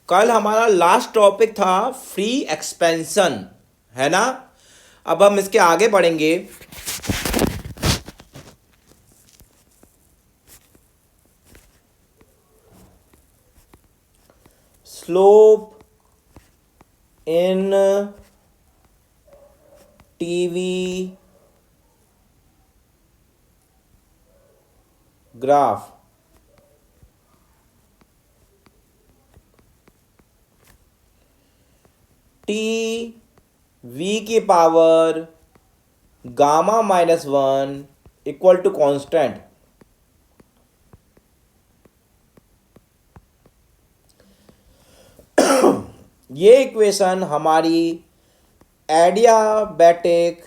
कल हमारा last topic था फ्री एक्सपेंशन, है ना। अब हम इसके आगे बढ़ेंगे। Slope in TV graph. T V की power gamma -1 equal to constant. ये इक्वेशन हमारी एडियाबैटिक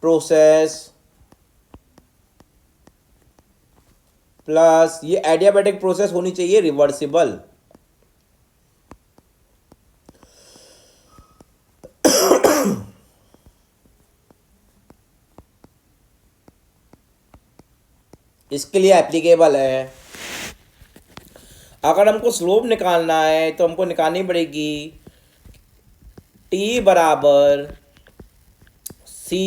प्रोसेस प्लस ये एडियाबैटिक प्रोसेस होनी चाहिए रिवर्सिबल। इसके लिए एप्लीकेबल है। अगर हमको स्लोप निकालना है तो हमको निकालनी पड़ेगी टी बराबर C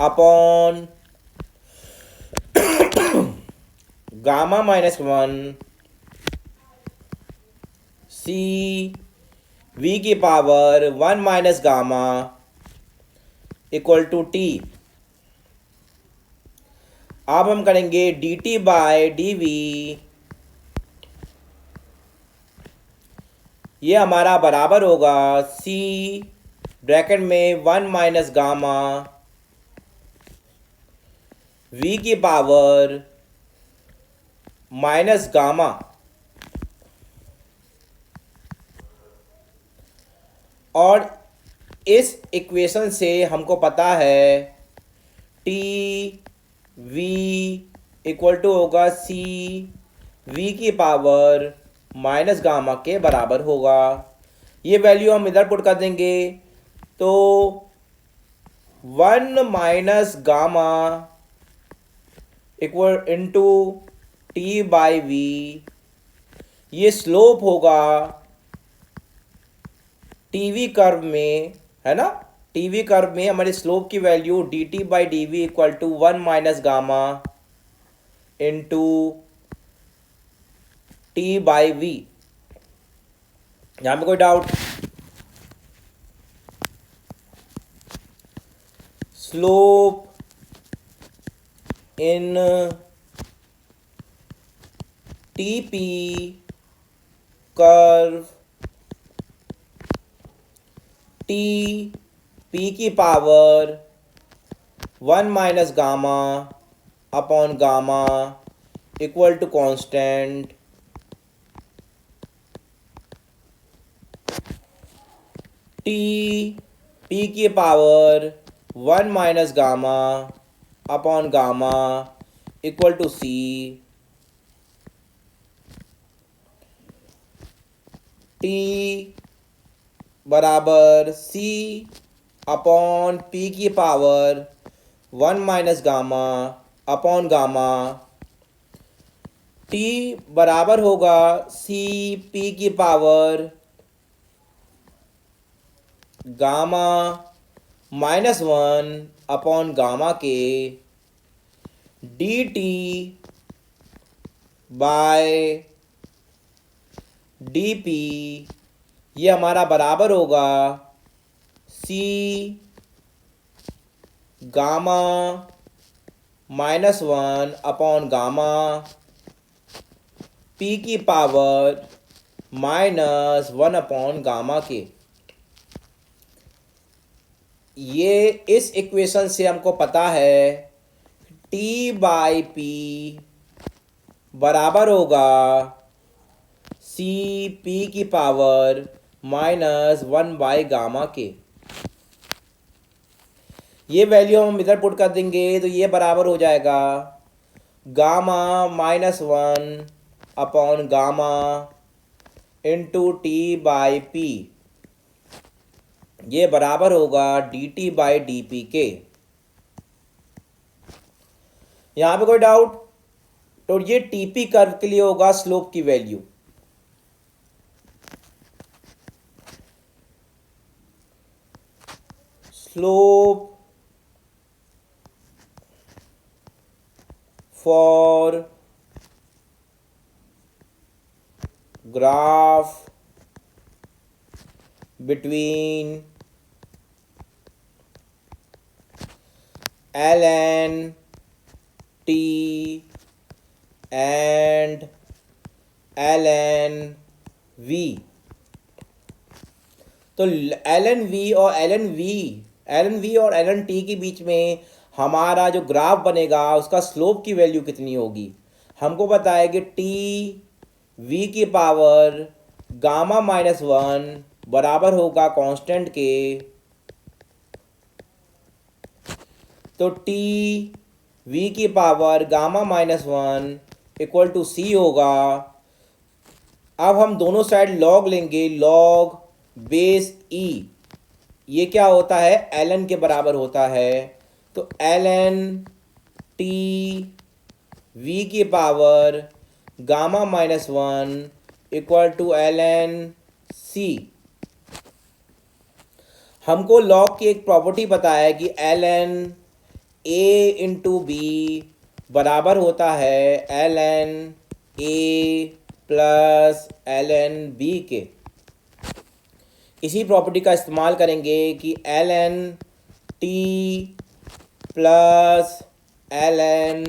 upon gamma -1 C V की power 1 minus gamma equal to T. अब हम करेंगे D T by D V. ये हमारा बराबर होगा सी ब्रैकेट में 1 माइनस गामा वी की पावर माइनस गामा और इस इक्वेशन से हमको पता है टी वी इक्वल टू होगा सी वी की पावर माइनस गामा के बराबर होगा। ये वैल्यू हम इधर पुट कर देंगे तो 1 minus gamma equal into T by V. ये स्लोप होगा टीवी कर्व में, है ना। टीवी कर्व में हमारे स्लोप की value D T by D V equal to 1 minus gamma into T by V. यहां पे कोई doubt? Slope in TP curve T P की power 1 minus gamma upon gamma equal to constant T P की power 1 minus gamma upon gamma equal to C. T बराबर C upon P की power 1 minus gamma upon gamma. T बराबर होगा C P की power gamma -1 upon gamma के D T by D P. ये हमारा बराबर होगा C gamma -1 upon gamma P की पावर -1 अपॉन गामा के। ये इस इक्वेशन से हमको पता है टी बाई पी बराबर होगा सी पी की पावर -1 बाई गामा के। ये वैल्यू हम इधर पुट कर देंगे तो ये बराबर हो जाएगा gamma -1 upon gamma into T by P. ये बराबर होगा D T by D P के। यहां पे कोई डाउट? तो ये टीपी कर्व के लिए होगा स्लोप की value. Slope for graph between ln t and ln v। तो ln v और ln t के बीच में हमारा जो ग्राफ बनेगा उसका स्लोप की वैल्यू कितनी होगी। हमको पता है कि टी v की पावर गामा -1 बराबर होगा कांस्टेंट के। तो टी v की पावर गामा -1 इक्वल टू सी होगा। अब हम दोनों साइड लॉग लेंगे, लॉग बेस ई। ये क्या होता है, ln के बराबर होता है। तो ln टी v की power gamma -1 equal to ln सी। हमको लॉग की एक प्रॉपर्टी पता है कि ln a इंटू बी बराबर होता है ln a plus ln b के। इसी प्रॉपर्टी का इस्तेमाल करेंगे कि ln t plus ln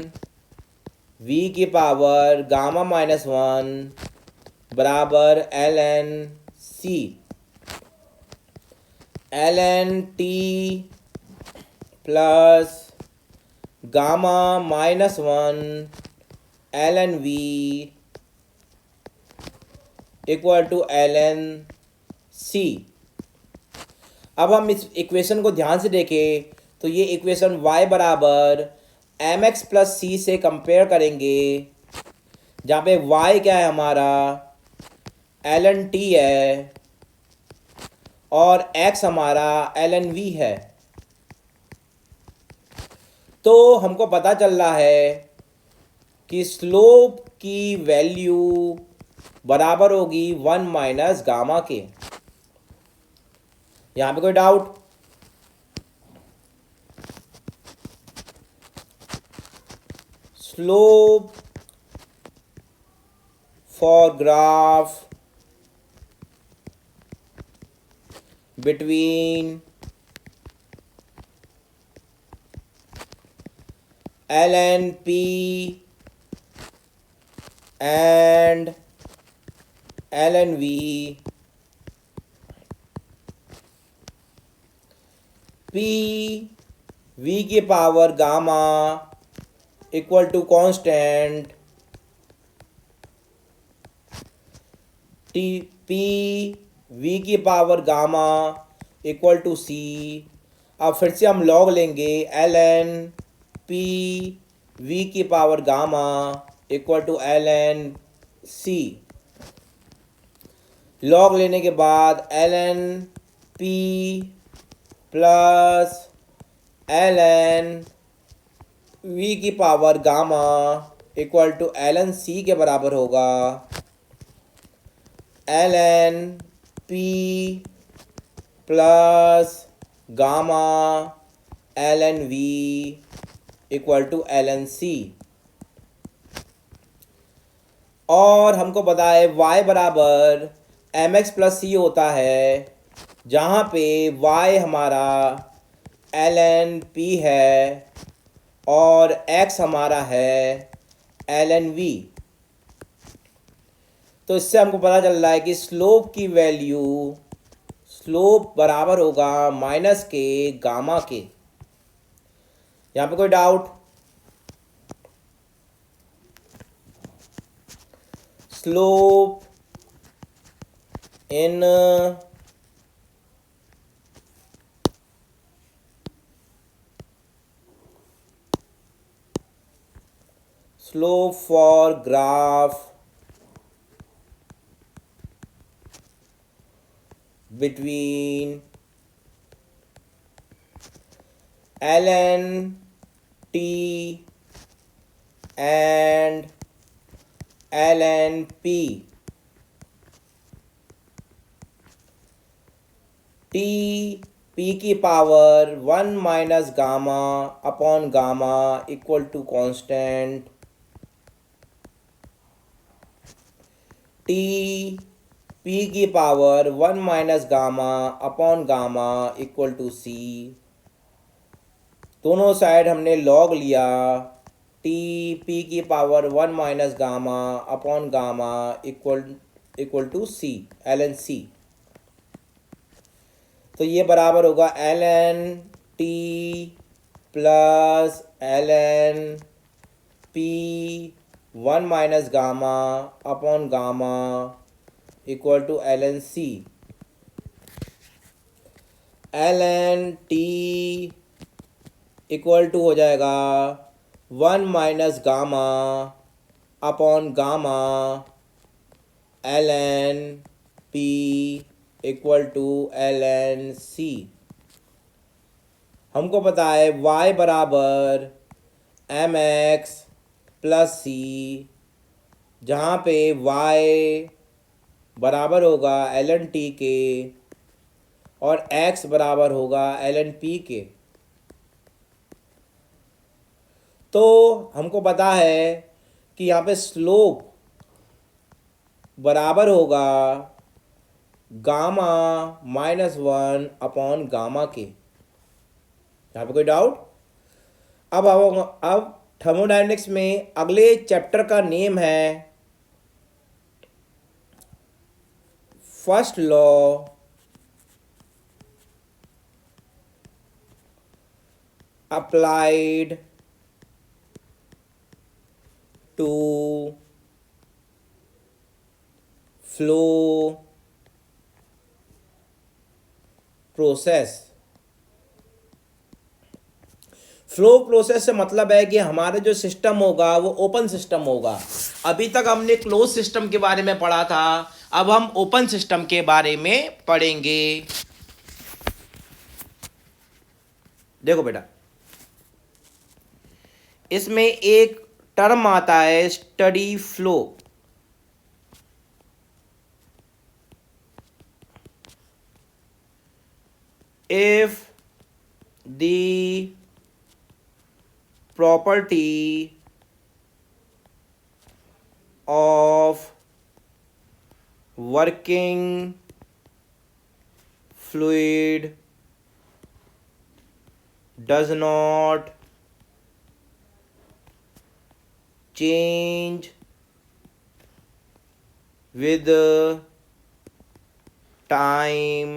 v की पावर गामा -1 बराबर ln c। ln t plus gamma -1 ln v equal to ln c। अब हम इस इक्वेशन को ध्यान से देखें तो ये इक्वेशन y बराबर mx प्लस सी से कंपेयर करेंगे, जहाँ पे y क्या है हमारा ln t है और x हमारा ln v है। तो हमको पता चल रहा है कि स्लोप की वैल्यू बराबर होगी 1 माइनस गामा के। यहाँ पे कोई doubt? Slope for graph between ln p and ln v, p v की power gamma equal to constant T P v की power gamma equal to C. अब फिर से हम लॉग लेंगे ln p v की power gamma equal to ln c। Log लेने के बाद ln p plus ln v की power gamma equal to ln c के बराबर होगा ln p plus gamma ln v equal to ln c। और हमको पता है y बराबर mx प्लस सी होता है, जहाँ पे y हमारा ln p है और x हमारा है ln v। तो इससे हमको पता चल रहा है कि स्लोप की वैल्यू, स्लोप बराबर होगा माइनस के गामा के। यहाँ पे कोई doubt? Slope in slope for graph between ln t and ln p t p की power 1 minus gamma upon gamma equal to constant T p की power 1 minus gamma upon gamma equal to C. दोनों side हमने log लिया। T p की power 1 minus gamma upon gamma equal to C ln c। तो ये बराबर होगा ln t plus ln p 1 minus gamma upon gamma equal to ln c। ln t equal to हो जाएगा 1 minus gamma upon gamma ln p equal to ln c। हमको पता है y बराबर mx प्लस सी, जहाँ पे y बराबर होगा ln t के और x बराबर होगा ln p के। तो हमको पता है कि यहाँ पे स्लोप बराबर होगा गामा -1 अपॉन गामा के। यहाँ पे कोई डाउट? अब थर्मोडायनेमिक्स में अगले चैप्टर का नेम है first law applied to flow process. Flow process से मतलब है कि हमारा जो सिस्टम होगा वो ओपन सिस्टम होगा। अभी तक हमने क्लोज सिस्टम के बारे में पढ़ा था, अब हम ओपन सिस्टम के बारे में पढ़ेंगे। देखो बेटा, इसमें एक टर्म आता है steady flow. If the property of working fluid does not change with time,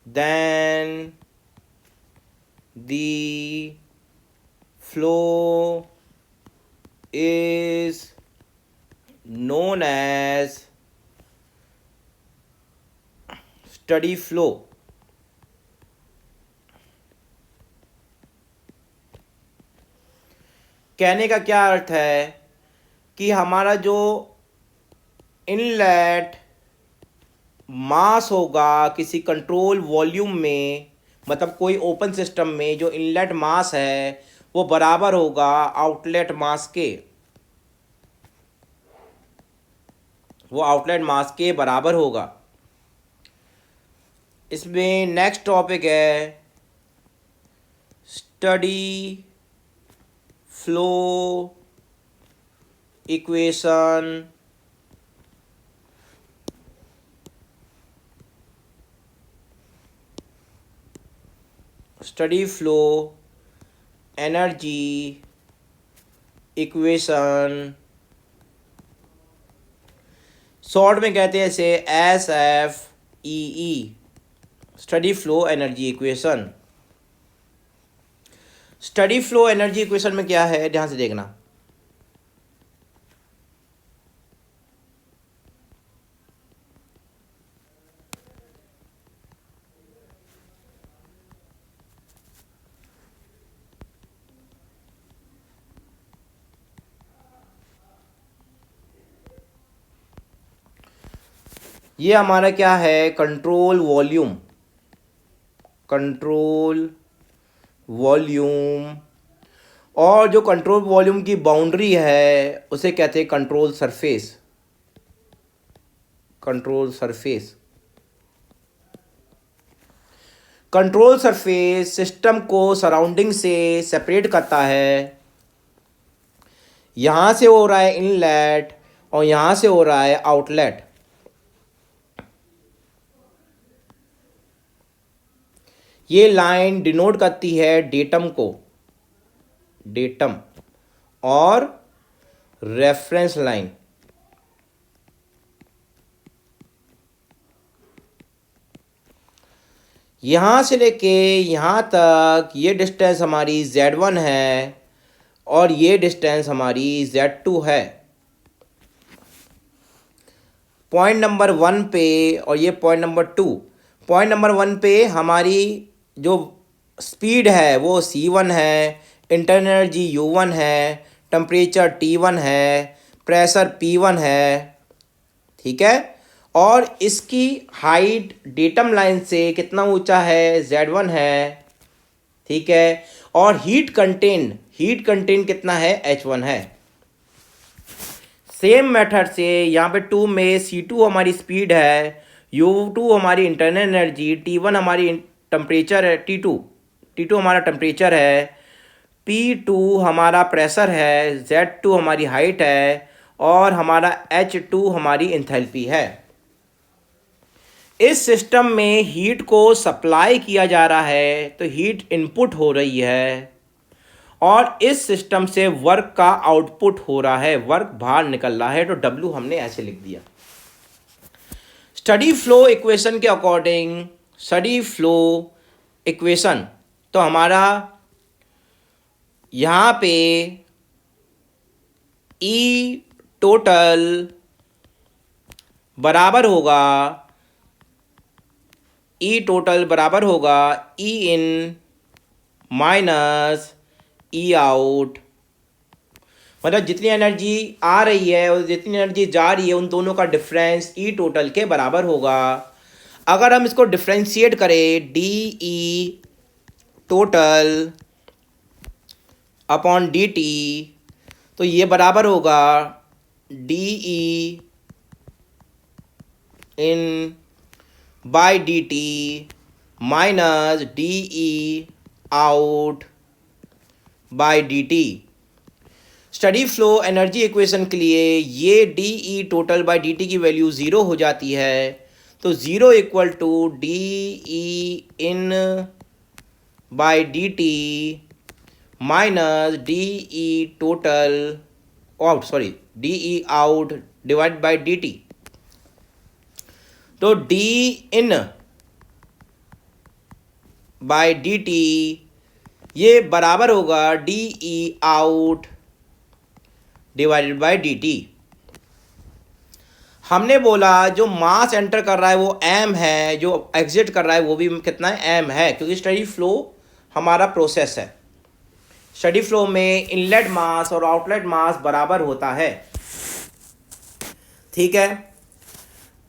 then the flow is known as steady flow। कहने का क्या अर्थ है कि हमारा जो इनलेट मास होगा किसी कंट्रोल वॉल्यूम में, मतलब कोई ओपन सिस्टम में जो इनलेट मास है वो बराबर होगा आउटलेट मास के। वो आउटलेट मास के बराबर होगा। इसमें नेक्स्ट टॉपिक है steady flow equation. Study flow energy equation, short में कहते हैं इसे SFEE, study flow energy equation. Study flow energy equation में क्या है, ध्यान से देखना। ये हमारा क्या है, कंट्रोल वॉल्यूम। कंट्रोल वॉल्यूम और जो कंट्रोल वॉल्यूम की बाउंड्री है उसे कहते हैं control surface. Control surface, control surface system को सराउंडिंग से सेपरेट करता है। यहाँ से हो रहा है इनलेट और यहाँ से हो रहा है आउटलेट। ये लाइन डिनोट करती है डेटम को, डेटम, और रेफरेंस लाइन। यहाँ से लेके यहाँ तक ये डिस्टेंस हमारी Z1 है और ये डिस्टेंस हमारी Z2 है। पॉइंट नंबर 1 पे और ये पॉइंट नंबर 2। पॉइंट नंबर 1 पे हमारी जो स्पीड है वो C1 है, इंटरनल एनर्जी U1 है, टेम्परेचर T1 है, प्रेशर P1 है, ठीक है। और इसकी हाइट डेटम लाइन से कितना ऊंचा है, Z1 है, ठीक है। और हीट कंटेंट कितना है, H1 है। सेम मेथड से यहाँ पे 2 में C2 हमारी स्पीड है, U2 हमारी इंटरनल एनर्जी, T1 हमारी टेम्परेचर है, T2 हमारा टेम्परेचर है, P2 हमारा प्रेशर है, Z2 हमारी हाइट है और हमारा H2 हमारी एंथैल्पी है। इस सिस्टम में हीट को सप्लाई किया जा रहा है तो हीट इनपुट हो रही है और इस सिस्टम से वर्क का आउटपुट हो रहा है, वर्क बाहर निकल रहा है। तो W हमने ऐसे लिख दिया। स्टडी फ्लो इक्वेशन के अकॉर्डिंग, स्टडी फ्लो इक्वेशन, तो हमारा यहाँ पे E टोटल बराबर होगा, E टोटल बराबर होगा E इन माइनस E आउट। मतलब जितनी एनर्जी आ रही है और जितनी एनर्जी जा रही है उन दोनों का डिफरेंस E टोटल के बराबर होगा। अगर हम इसको डिफ्रेंशिएट करें DE टोटल अपॉन DT, तो ये बराबर होगा DE in by DT minus DE out by DT। Study flow energy equation के लिए ये DE टोटल बाय DT की वैल्यू 0 हो जाती है, तो 0 equal to DE in by DT minus DE total out, sorry DE out divide by DT। तो D in by DT ये बराबर होगा DE out divided by DT। हमने बोला जो मास एंटर कर रहा है वो m है, जो एग्जिट कर रहा है वो भी कितना है, m है, क्योंकि स्टडी फ्लो हमारा प्रोसेस है। स्टडी फ्लो में इनलेट मास और आउटलेट मास बराबर होता है, ठीक है।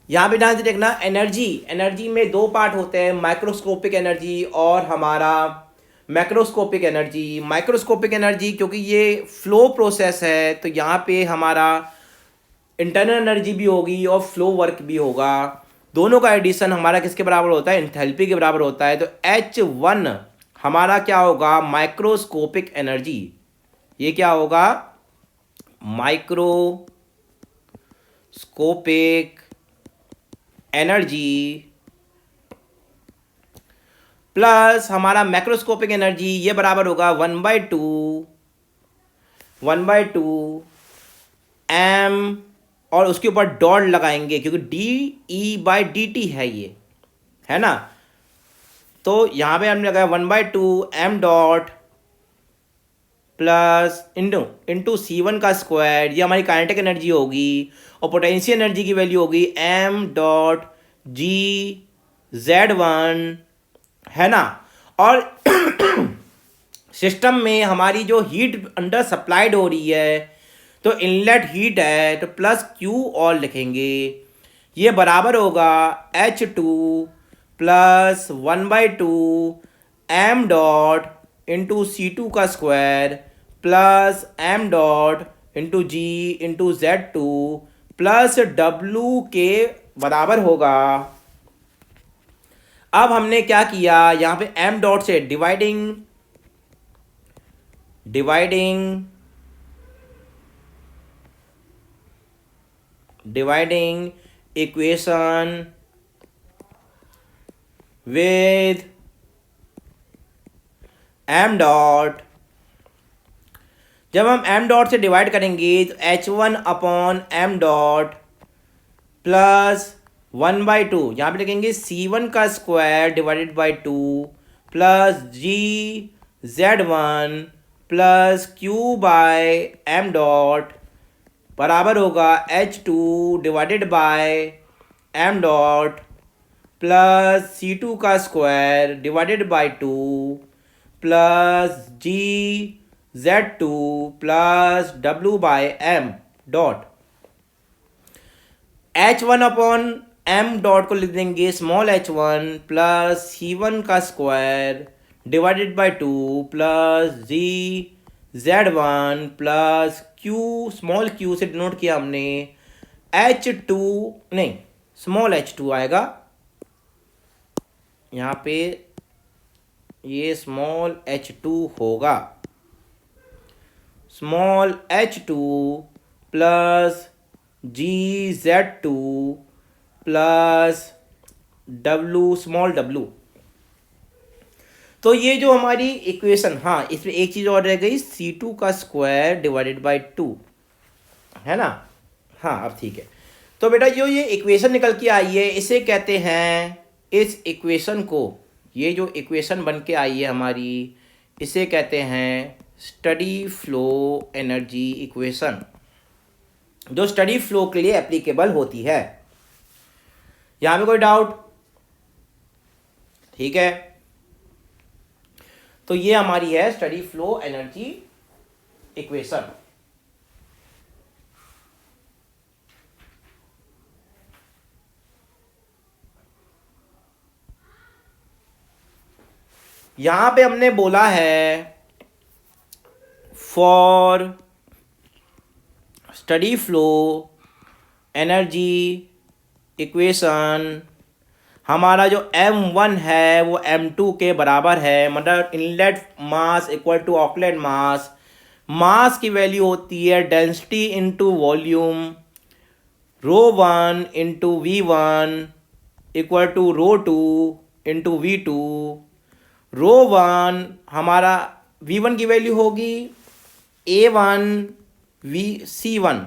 यहाँ पे ध्यान से देखना, एनर्जी में दो पार्ट होते हैं, माइक्रोस्कोपिक एनर्जी और हमारा मैक्रोस्कोपिक एनर्जी। माइक्रोस्कोपिक एनर्जी क्योंकि ये फ्लो प्रोसेस है तो यहाँ पे हमारा इंटरनल एनर्जी भी होगी और फ्लो वर्क भी होगा। दोनों का एडिशन हमारा किसके बराबर होता है, एंथैल्पी के बराबर होता है। तो H1 हमारा क्या होगा, माइक्रोस्कोपिक एनर्जी। ये क्या होगा, माइक्रोस्कोपिक एनर्जी प्लस हमारा मैक्रोस्कोपिक एनर्जी, ये बराबर होगा 1/2 m और उसके ऊपर डॉट लगाएंगे क्योंकि DE/DT है, ये है ना। तो यहाँ पे हमने लगाया 1/2 m dot plus into C1 का स्क्वायर, ये हमारी काइनेटिक एनर्जी होगी। और पोटेंशियल एनर्जी की वैल्यू होगी m डॉट GZ1, है ना। और सिस्टम में हमारी जो हीट अंडर सप्लाइड हो रही है तो इनलेट हीट है तो प्लस Q और लिखेंगे, ये बराबर होगा H2 plus 1/2 m dot into C2 का square plus M dot into G into Z2 plus W के बराबर होगा। अब हमने क्या किया, यहां पे एम डॉट से dividing equation with M dot. जब हम एम डॉट से डिवाइड करेंगे तो H1 upon M dot plus 1/2, यहाँ पे लिखेंगे C1 का square divided by 2 plus GZ1 plus Q by M dot बराबर होगा H2 divided by M dot plus C2 का square divided by 2 plus GZ2 plus W by M dot. H1 upon M dot को लिख देंगे small h1 plus C1 का square divided by 2 plus GZ1 plus Q, small q से denote किया हमने H2, नहीं small h2 आएगा यहाँ पे, ये स्मॉल h2 होगा, small h2 plus GZ2 plus W small w। तो ये जो हमारी इक्वेशन, हाँ इसमें एक चीज़ और रह गई, C2 का स्क्वायर डिवाइडेड बाई 2, है ना। हाँ अब ठीक है। तो बेटा जो ये इक्वेशन निकल के आई है इसे कहते हैं, इस इक्वेशन को, ये जो इक्वेशन बन के आई है हमारी, इसे कहते हैं स्टडी फ्लो एनर्जी इक्वेशन, जो स्टडी फ्लो के लिए एप्लीकेबल होती है। यहां पे कोई डाउट? ठीक है, तो ये हमारी है स्टडी फ्लो एनर्जी इक्वेशन। यहां पे हमने बोला है for study flow energy equation, हमारा जो M1 है वो M2 के बराबर है, मतलब inlet mass equal to outlet mass. Mass की वैल्यू होती है density into volume, ρ1 into V1 equal to ρ2 into V2। ρ1 हमारा V1 की वैल्यू होगी A1 C1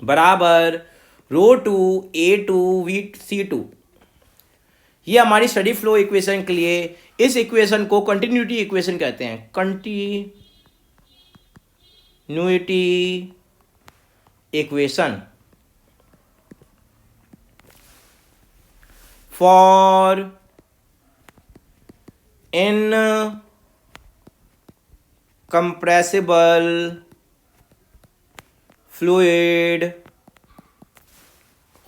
बराबर ρ2 A2 C2। ये हमारी स्टडी फ्लो इक्वेशन के लिए, इस इक्वेशन को कंटिन्यूटी इक्वेशन कहते हैं, continuity equation for incompressible fluid,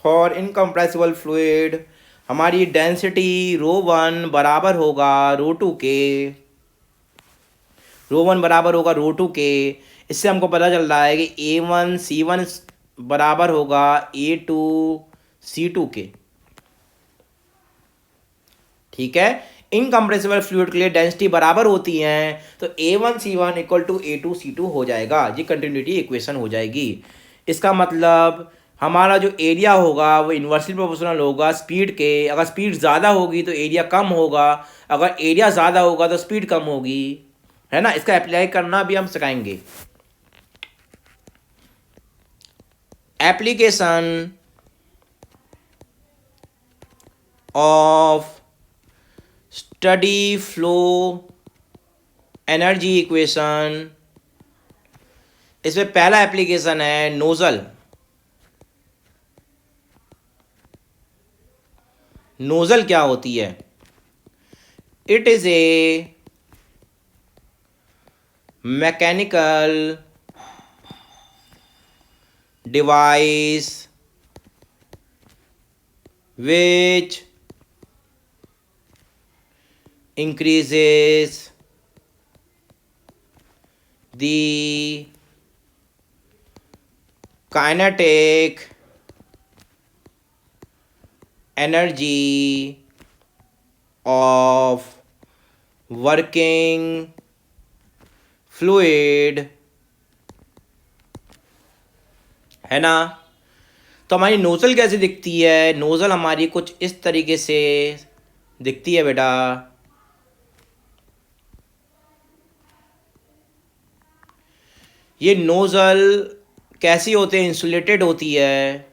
for incompressible fluid हमारी डेंसिटी ρ1 बराबर होगा ρ2 के, ρ1 बराबर होगा ρ2 के। इससे हमको पता चल रहा है कि A1 C1 बराबर होगा A2 C2 के। ठीक है, इनकम्प्रेसिबल फ्लूइड के लिए डेंसिटी बराबर होती हैं, तो A1 C1 equal to A2 C2 हो जाएगा, ये कंटिन्यूटी इक्वेशन हो जाएगी। इसका मतलब हमारा जो एरिया होगा वो इन्वर्सली प्रोपोर्शनल होगा स्पीड के, अगर स्पीड ज़्यादा होगी तो एरिया कम होगा, अगर एरिया ज़्यादा होगा तो स्पीड कम होगी, है ना। इसका अप्लाई करना भी हम सिखाएंगे। Application of study flow energy equation, इसमें पहला एप्लीकेशन है नोजल। नोजल क्या होती है? It is a mechanical device which increases the kinetic energy of working fluid, है ना। तो हमारी नोजल कैसे दिखती है? नोजल हमारी कुछ इस तरीके से दिखती है बेटा। ये नोजल कैसी होते हैं? इंसुलेटेड होती है।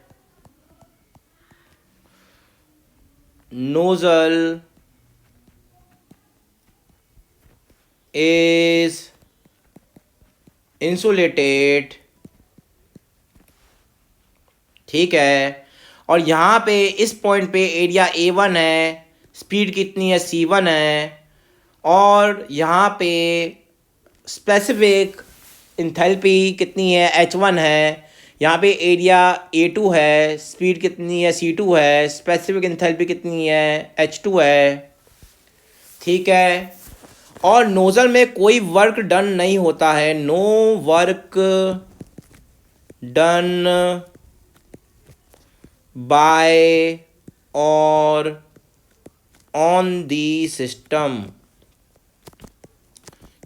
नोजल इज इंसुलेटेड, ठीक है। और यहाँ पे इस पॉइंट पे एरिया A1 है, स्पीड कितनी है? C1 है। और यहाँ पे स्पेसिफिक इंथैल्पी कितनी है? H1 है। यहाँ पे एरिया A2 है, स्पीड कितनी है? C2 है। स्पेसिफिक इंथैल्पी कितनी है? H2 है, ठीक है। और नोजल में कोई वर्क डन नहीं होता है, नो वर्क डन बाय और ऑन दी सिस्टम,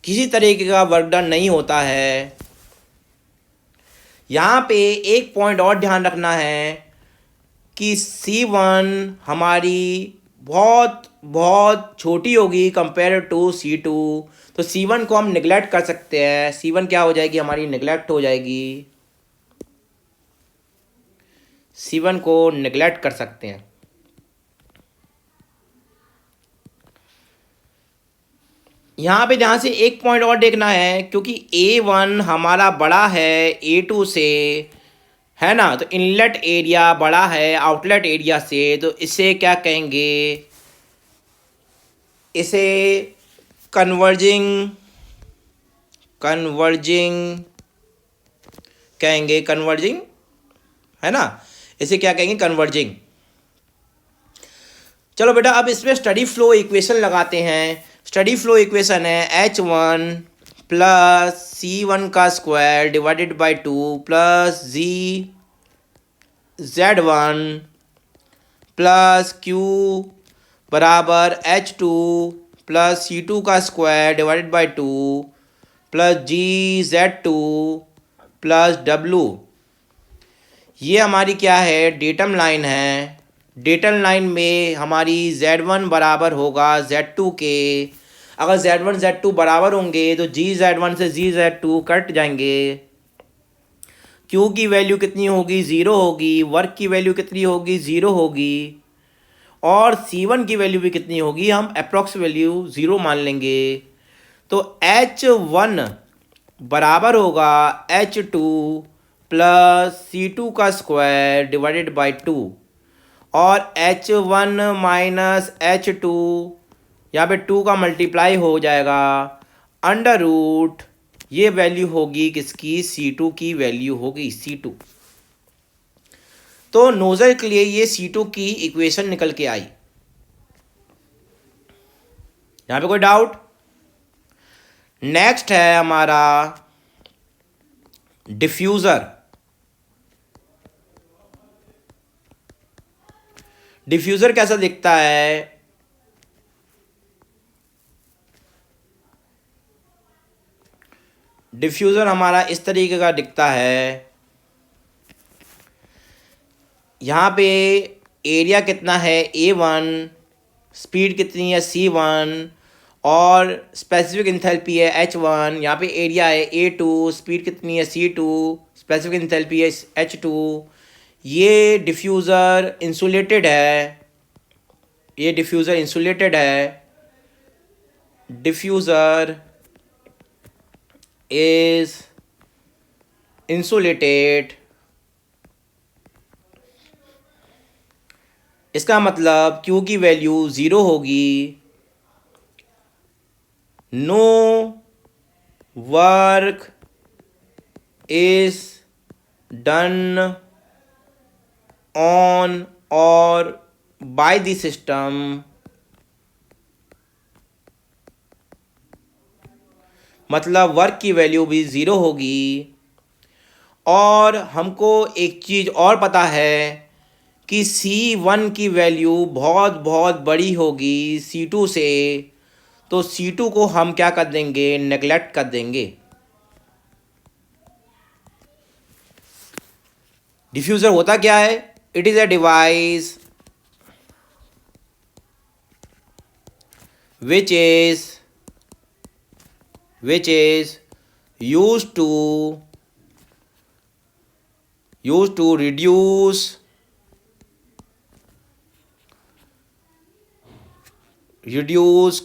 किसी तरीके का वर्क डन नहीं होता है। यहाँ पे एक पॉइंट और ध्यान रखना है कि C1 हमारी बहुत बहुत छोटी होगी कंपेयर टू C2। तो C1 को हम निगलेक्ट कर सकते हैं। C1 क्या हो जाएगी? हमारी निगलेक्ट हो जाएगी। C1 को निगलेक्ट कर सकते हैं। यहाँ पे ध्यान से एक पॉइंट और देखना है, क्योंकि A1 हमारा बड़ा है A2 से, है ना। तो इनलेट एरिया बड़ा है आउटलेट एरिया से, तो इसे क्या कहेंगे? इसे कन्वर्जिंग कन्वर्जिंग कहेंगे, कन्वर्जिंग, है ना। इसे क्या कहेंगे? कन्वर्जिंग। चलो बेटा, अब इसमें स्टडी फ्लो इक्वेशन लगाते हैं। स्टडी फ्लो इक्वेशन है H1 प्लस C1 का square divided by 2 plus Z1 plus Q बराबर H2 प्लस C2 का square divided by 2 plus Z2 plus W। ये हमारी क्या है? डेटम लाइन है। डेटम लाइन में हमारी Z1 बराबर होगा Z2 के। अगर Z1 Z2 बराबर होंगे तो Z1 से Z2 कट जाएंगे। Q की वैल्यू कितनी होगी? 0 होगी। वर्क की वैल्यू कितनी होगी? 0 होगी। और C1 की वैल्यू भी कितनी होगी? हम अप्रॉक्स वैल्यू 0 मान लेंगे। तो H1 बराबर होगा H2 प्लस C2 का स्क्वायर डिवाइडेड बाई 2। और H1 माइनस H2, यहाँ पे 2 का मल्टीप्लाई हो जाएगा अंडर रूट, ये वैल्यू होगी किसकी? C2 की वैल्यू होगी, C2। तो नोजल के लिए ये C2 की इक्वेशन निकल के आई। यहाँ पे कोई डाउट? नेक्स्ट है हमारा डिफ्यूज़र। डिफ्यूज़र कैसा दिखता है? डिफ्यूज़र हमारा इस तरीके का दिखता है। यहाँ पे एरिया कितना है? A1, स्पीड कितनी है? C1, और स्पेसिफिक इंथैल्पी है H1। यहाँ पे एरिया है A2, स्पीड कितनी है? C2, स्पेसिफिक इंथैल्पी है H2। ये डिफ्यूज़र इंसुलेटेड है। ये डिफ्यूज़र इंसुलेटेड है। Diffuser is insulated. इसका मतलब Q की वैल्यू 0 होगी। No work is done on और बाय द सिस्टम मतलब वर्क की वैल्यू भी ज़ीरो होगी। और हमको एक चीज़ और पता है कि C1 की वैल्यू बहुत बहुत बड़ी होगी C2 से, तो C2 को हम क्या कर देंगे, नेगलेक्ट कर देंगे। डिफ्यूज़र होता क्या है? It is a device which is used to reduce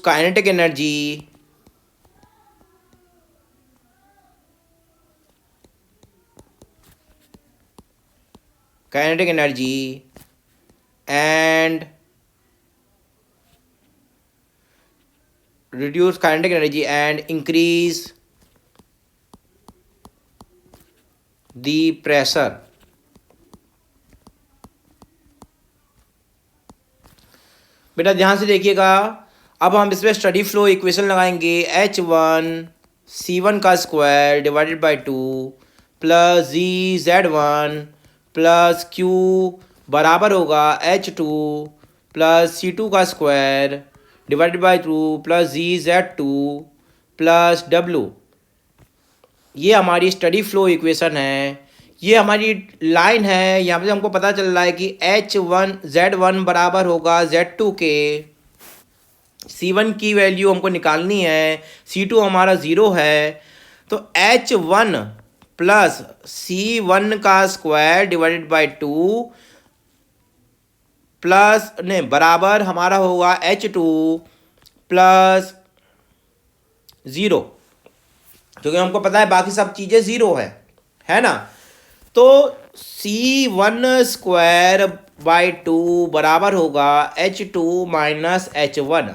kinetic energy and reduce kinetic energy and increase the pressure। बेटा ध्यान से देखिएगा। अब हम इसमें स्टडी फ्लो इक्वेशन लगाएंगे। H1 C1 का square divided by 2 plus Z1 plus Q बराबर होगा H2 प्लस C2 का square divided by 2 plus Z2 plus W। ये हमारी स्टडी फ्लो इक्वेशन है। ये हमारी लाइन है। यहाँ पे हमको पता चल रहा है कि Z1 बराबर होगा Z2 के। C1 की वैल्यू हमको निकालनी है, C2 हमारा ज़ीरो है, तो H1 प्लस C1 का स्क्वायर डिवाइडेड बाई 2 प्लस नहीं बराबर हमारा होगा H2 प्लस ज़ीरो, क्योंकि हमको पता है बाकी सब चीज़ें ज़ीरो है ना। तो C1 स्क्वायर बाई 2 बराबर होगा H2 माइनस H1।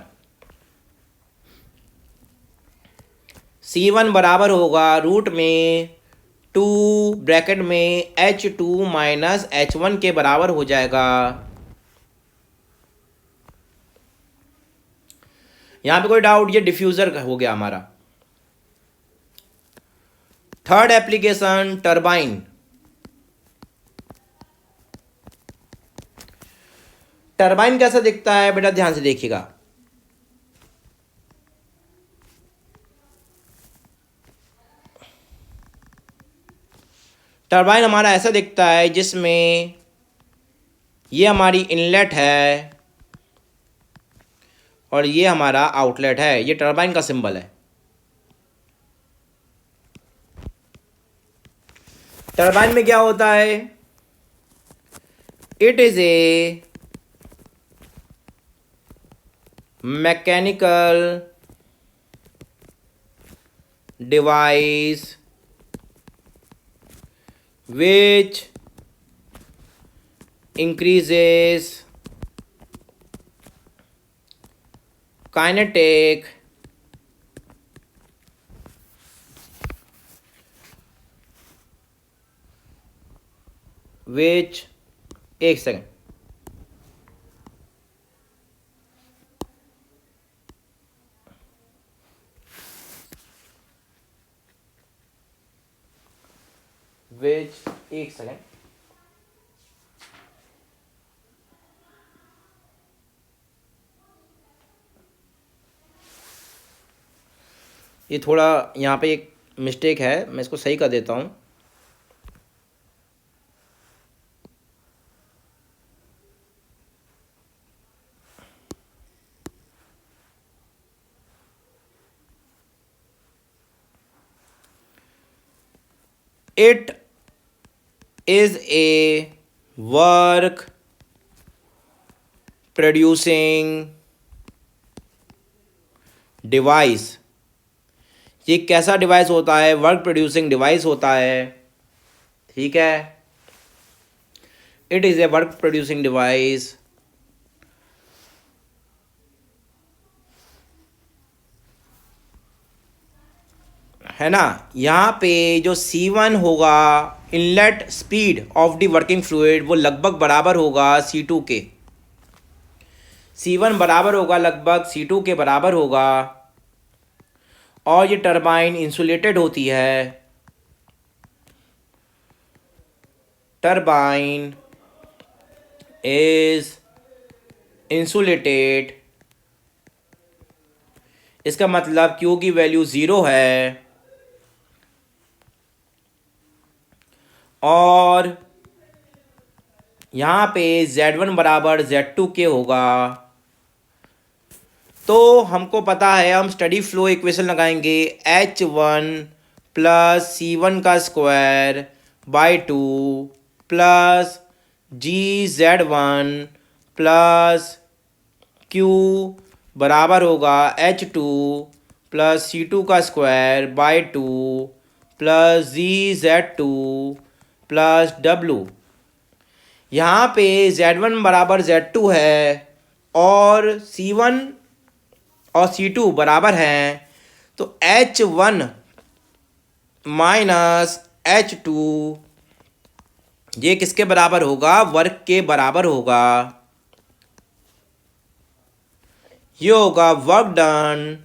C1 बराबर होगा रूट में 2 ब्रैकेट में H2 माइनस H1 के बराबर हो जाएगा। यहाँ पे कोई डाउट? ये डिफ्यूज़र हो गया हमारा। Third application turbine. टरबाइन कैसा दिखता है बेटा? ध्यान से देखिएगा। टरबाइन हमारा ऐसा दिखता है जिसमें ये हमारी इनलेट है और ये हमारा आउटलेट है। ये टरबाइन का सिंबल है। टरबाइन में क्या होता है? It is a mechanical device which increases kinetic which एक सेकेंड, एक सेकेंड, ये थोड़ा यहाँ पे एक मिस्टेक है, मैं इसको सही कर देता हूँ। It is a work producing device. ये कैसा डिवाइस होता है? वर्क प्रोड्यूसिंग डिवाइस होता है। ठीक है, it is a work producing device है ना। यहाँ पे जो C1 होगा inlet speed of the working fluid वो लगभग बराबर होगा C2 के। C1 बराबर होगा लगभग C2 के बराबर होगा। और ये टरबाइन इंसुलेटेड होती है, टरबाइन इज इंसुलेटेड। इसका मतलब Q की वैल्यू 0 है और यहाँ पे Z1 बराबर Z2 के होगा। तो हमको पता है, हम स्टडी फ्लो इक्वेशन लगाएंगे H1 प्लस C1 का square by 2 plus GZ1 plus Q बराबर होगा H2 प्लस C2 का square by 2 plus GZ2 plus W। यहाँ पे Z1 बराबर Z2 है और C1 और C2 बराबर हैं, तो H1 माइनस H2 ये किसके बराबर होगा? वर्क के बराबर होगा। ये होगा वर्क डन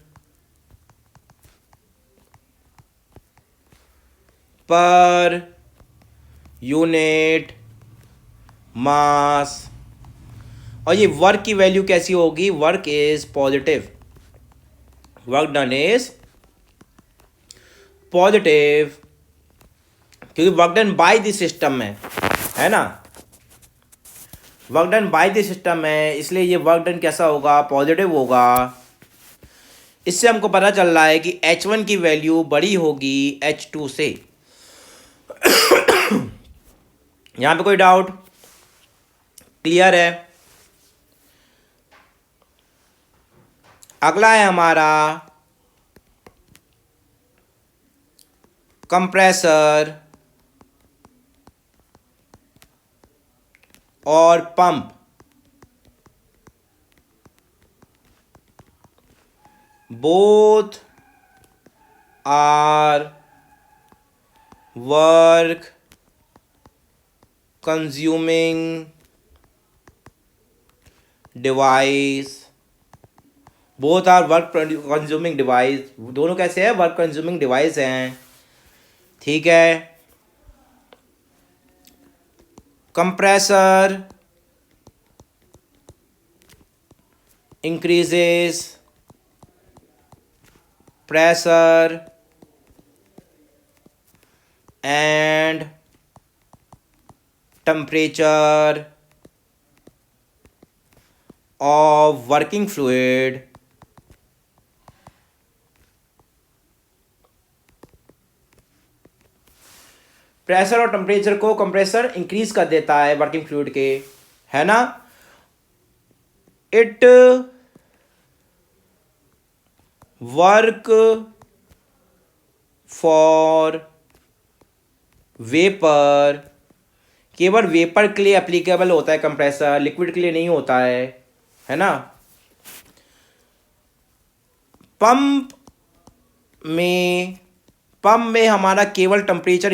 पर यूनिट मास। और ये वर्क की वैल्यू कैसी होगी? Work is positive, work done is positive, क्योंकि work done by the system है ना, work done by the system है, इसलिए ये वर्क डन कैसा होगा? पॉजिटिव होगा। इससे हमको पता चल रहा है कि H1 की वैल्यू बड़ी होगी H2 से। यहाँ पे कोई डाउट? क्लियर है? अगला है हमारा कंप्रेसर और pump. Both are work consuming device, both are work consuming device, दोनों कैसे हैं? वर्क कंज्यूमिंग डिवाइस हैं, ठीक है। Compressor increases pressure and temperature of working fluid pressure और टेम्परेचर को कंप्रेसर इंक्रीज कर देता है वर्किंग फ्लूइड के, है ना। इट वर्क फॉर वेपर, केवल वेपर के लिए एप्लीकेबल होता है कंप्रेसर, लिक्विड के लिए नहीं होता है ना। पंप में हमारा केवल टेम्परेचर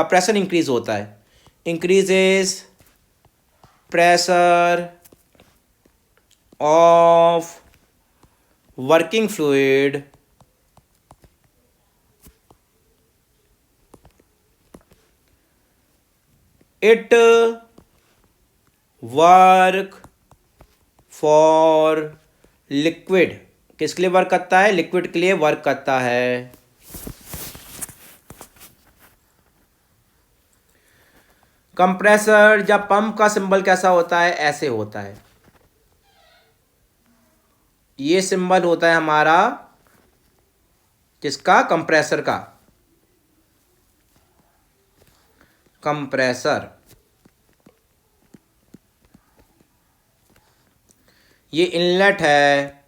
प्रेशर इंक्रीज होता है, increases pressure of working fluid it work for liquid, किसके लिए वर्क करता है? लिक्विड के लिए वर्क करता है। कंप्रेसर या पंप का सिंबल कैसा होता है? ऐसे होता है, ये सिंबल होता है हमारा किसका? कंप्रेसर का। कंप्रेसर ये इनलेट है,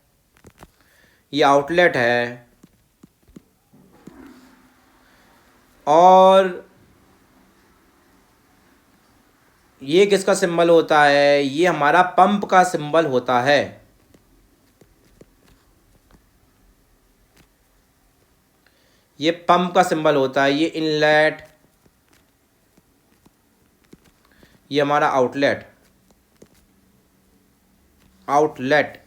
ये आउटलेट है, और ये किसका सिंबल होता है? ये हमारा पंप का सिंबल होता है। ये पंप का सिंबल होता है, ये इनलेट, ये हमारा आउटलेट, आउटलेट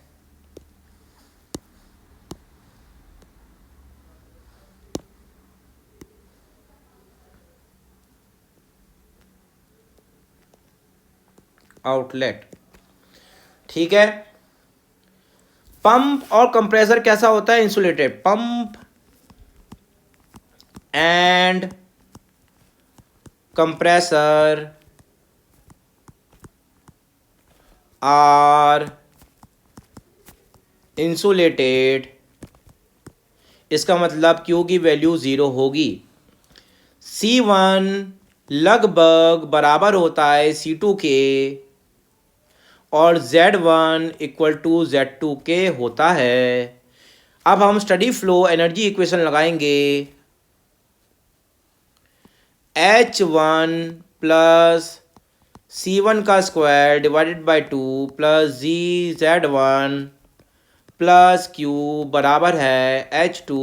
आउटलेट। ठीक है, पंप और कंप्रेसर कैसा होता है? Insulated. Pump and compressor are insulated. इसका मतलब Q की वैल्यू 0 होगी। C1 लगभग बराबर होता है C2 के और Z1 इक्वल टू Z2 के होता है। अब हम स्टडी फ्लो एनर्जी इक्वेशन लगाएंगे। H1 प्लस C1 का square divided by 2 plus Z1 plus Q बराबर है H2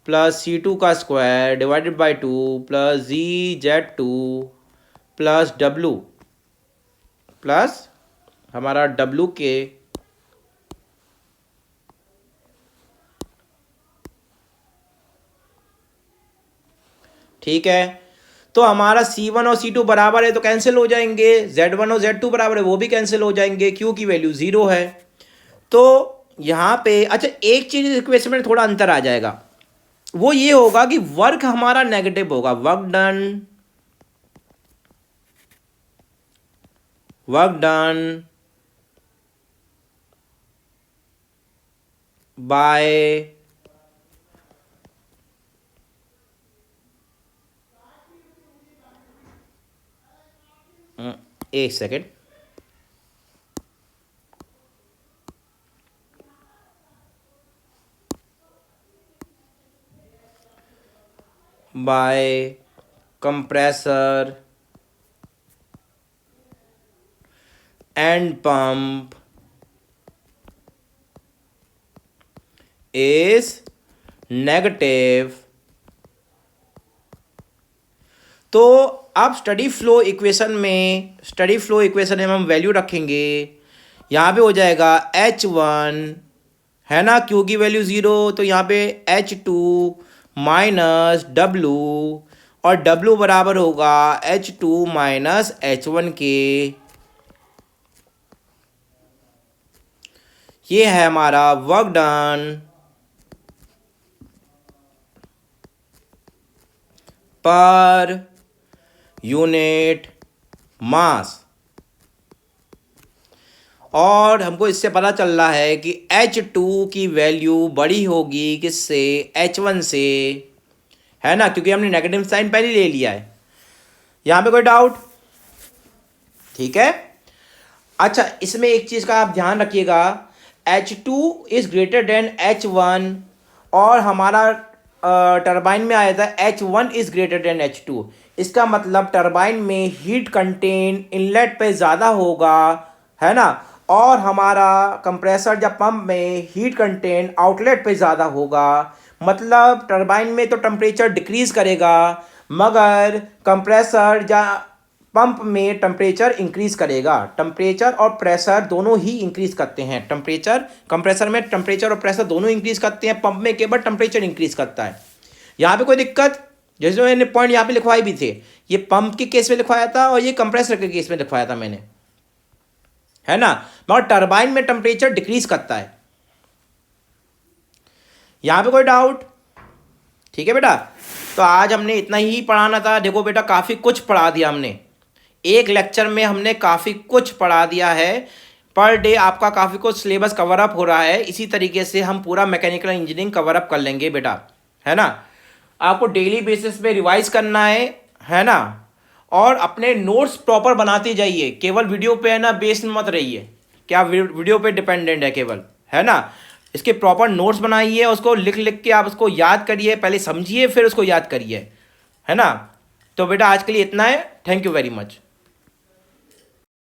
प्लस C2 का square divided by 2 plus Z2 plus W plus हमारा W के ठीक है। तो हमारा C1 और C2 बराबर है तो कैंसिल हो जाएंगे, Z1 और Z2 बराबर है वो भी कैंसिल हो जाएंगे, Q की वैल्यू 0 है। तो यहाँ पे अच्छा एक चीज इक्वेशन में थोड़ा अंतर आ जाएगा, वो ये होगा कि वर्क हमारा नेगेटिव होगा। वर्क डन बाय एक second, by compressor and pump is negative. तो अब स्टडी फ्लो इक्वेशन में हम वैल्यू रखेंगे। यहाँ पे हो जाएगा H1 है ना, Q की वैल्यू 0, तो यहाँ पे H2 माइनस W और W बराबर होगा H2 माइनस H1 के। ये है हमारा वर्क डन पर यूनिट मास। और हमको इससे पता चल रहा है कि H2 की वैल्यू बड़ी होगी किससे? H1 से, है ना, क्योंकि हमने नेगेटिव साइन पहले ले लिया है। यहाँ पे कोई डाउट? ठीक है। अच्छा इसमें एक चीज़ का आप ध्यान रखिएगा, H2 is greater than H1 और हमारा टरबाइन में आया था H1 is greater than H2। इसका मतलब टरबाइन में हीट कंटेन इनलेट पे ज़्यादा होगा, है ना, और हमारा कंप्रेसर या पंप में हीट कंटेन आउटलेट पे ज़्यादा होगा। मतलब टरबाइन में तो टेम्परेचर डिक्रीज करेगा मगर कंप्रेसर या पंप में टेम्परेचर इंक्रीज करेगा। टेम्परेचर और प्रेशर दोनों ही इंक्रीज करते हैं। टेम्परेचर कंप्रेसर में टेम्परेचर और प्रेशर दोनों इंक्रीज करते हैं, पंप में केवल टेम्परेचर इंक्रीज करता है। यहाँ पे कोई दिक्कत? जैसे मैंने पॉइंट यहाँ पे लिखवाए भी थे, ये पंप के केस में लिखवाया था और ये कंप्रेसर के केस में लिखवाया था मैंने, है ना, मगर टरबाइन में टेम्परेचर डिक्रीज करता है। यहाँ पे कोई डाउट? ठीक है बेटा, तो आज हमने इतना ही पढ़ाना था। देखो बेटा काफ़ी कुछ पढ़ा दिया हमने, एक लेक्चर में हमने काफ़ी कुछ पढ़ा दिया है। पर डे आपका काफ़ी कुछ सिलेबस कवर अप हो रहा है। इसी तरीके से हम पूरा मैकेनिकल इंजीनियरिंग कवर अप कर लेंगे बेटा, है ना। आपको डेली बेसिस पे रिवाइज करना है ना, और अपने नोट्स प्रॉपर बनाते जाइए। केवल वीडियो पे है ना बेस मत रहिए, क्या वीडियो पे डिपेंडेंट है केवल, है ना। इसके प्रॉपर नोट्स बनाइए, उसको लिख लिख के आप उसको याद करिए, पहले समझिए फिर उसको याद करिए, है ना। तो बेटा आज के लिए इतना है। Thank you very much.